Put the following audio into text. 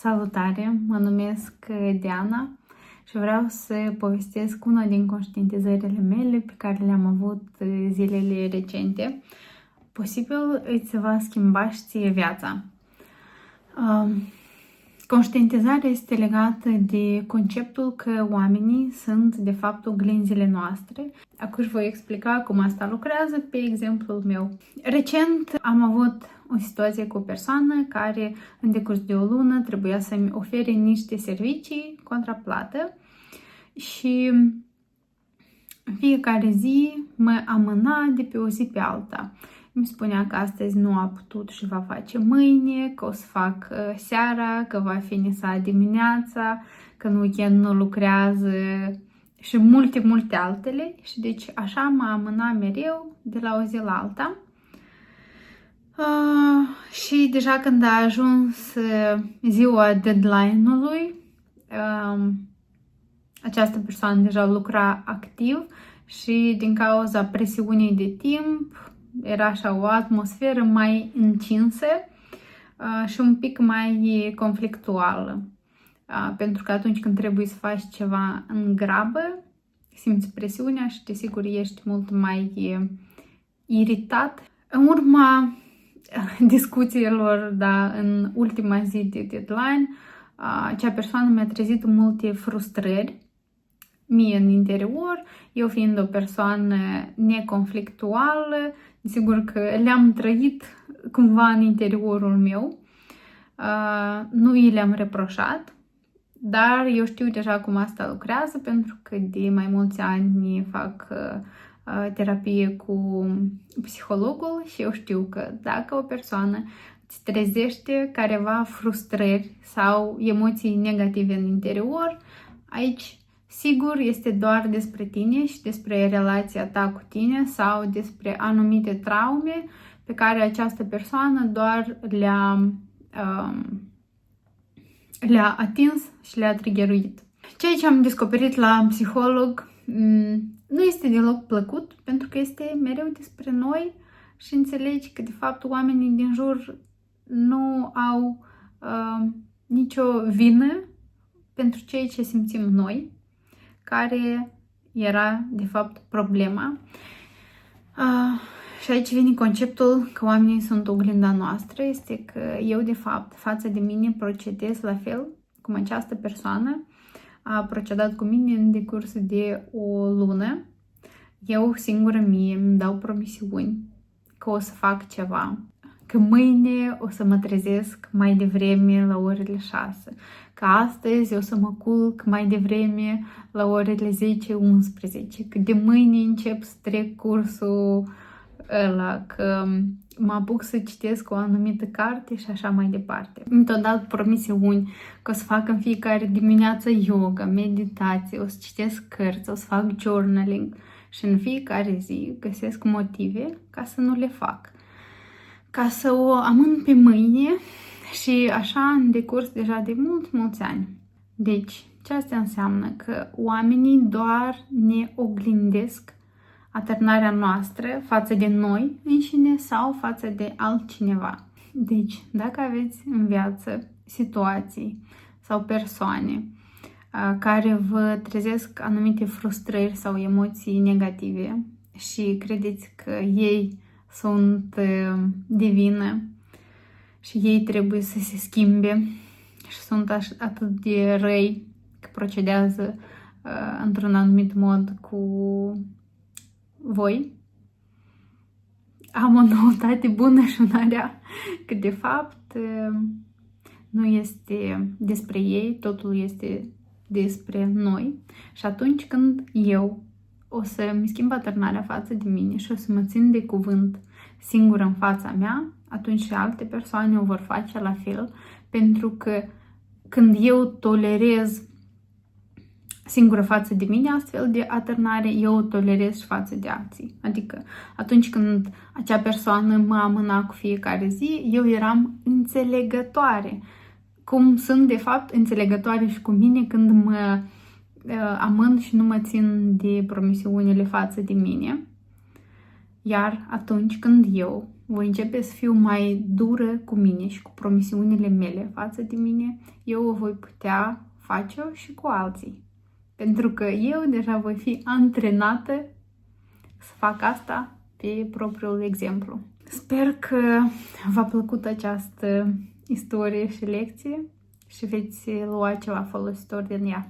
Salutare, mă numesc Diana și vreau să povestesc una din conștientizările mele pe care le-am avut zilele recente. Posibil îți va schimba și ție viața. Conștientizarea este legată de conceptul că oamenii sunt de fapt oglinzile noastre. Acum își voi explica cum asta lucrează pe exemplul meu. Recent am avut o situație cu o persoană care în decurs de o lună trebuia să-mi ofere niște servicii contra plată și în fiecare zi mă amâna de pe o zi pe alta. Îmi spunea că astăzi nu a putut și va face mâine, că o să fac seara, că va finisa dimineața, că în weekend nu lucrează și multe altele. Și deci așa mă amâna mereu de la o zi la alta. Și deja când a ajuns ziua deadline-ului, această persoană deja lucra activ și din cauza presiunii de timp era așa o atmosferă mai încinsă și un pic mai conflictuală. Pentru că atunci când trebuie să faci ceva în grabă, simți presiunea și desigur ești mult mai iritat. În urma discuțiilor, în ultima zi de deadline, acea persoană mi-a trezit multe frustrări mie în interior, eu fiind o persoană neconflictuală, sigur că le-am trăit cumva în interiorul meu, nu i le-am reproșat, dar eu știu deja cum asta lucrează pentru că de mai mulți ani fac terapie cu psihologul și eu știu că dacă o persoană îți trezește careva frustrări sau emoții negative în interior, aici sigur este doar despre tine și despre relația ta cu tine sau despre anumite traume pe care această persoană doar le-a atins și le-a triggeruit. Ceea ce am descoperit la psiholog nu este deloc plăcut, pentru că este mereu despre noi și înțelegi că de fapt oamenii din jur nu au nicio vină pentru ceea ce simțim noi, care era de fapt problema. Și aici vine conceptul că oamenii sunt oglinda noastră, este că eu de fapt față de mine procedez la fel cum această persoană a procedat cu mine în decurs de o lună. Eu singură mie îmi dau promisiuni că o să fac ceva, că mâine o să mă trezesc mai devreme la orele 6, că astăzi o să mă culc mai devreme la orele 10-11, că de mâine încep să trec cursul ăla, că mă apuc să citesc o anumită carte și așa mai departe. Mi tot dat promisiuni că o să fac în fiecare dimineață yoga, meditație, o să citesc cărți, o să fac journaling și în fiecare zi găsesc motive ca să nu le fac, ca să o amân pe mâine și așa în decurs deja de mulți ani. Deci, ce asta înseamnă? Că oamenii doar ne oglindesc atârnarea noastră față de noi înșine sau față de altcineva. Deci, dacă aveți în viață situații sau persoane care vă trezesc anumite frustrări sau emoții negative și credeți că ei sunt de vină și ei trebuie să se schimbe și sunt atât de răi că procedează într-un anumit mod cu voi, am o noutate bună și una rea, că de fapt nu este despre ei, totul este despre noi. Și atunci când eu o să-mi schimb atârnarea față de mine și o să mă țin de cuvânt singură în fața mea, atunci și alte persoane o vor face la fel, pentru că când eu tolerez singură față de mine astfel de atârnare, eu o tolerez și față de alții. Adică atunci când acea persoană mă amâna cu fiecare zi, eu eram înțelegătoare. Cum sunt de fapt înțelegătoare și cu mine când mă amân și nu mă țin de promisiunile față de mine. Iar atunci când eu voi începe să fiu mai dură cu mine și cu promisiunile mele față de mine, eu o voi putea face-o și cu alții. Pentru că eu deja voi fi antrenată să fac asta pe propriul exemplu. Sper că v-a plăcut această istorie și lecție și veți lua ceva folositor din ea.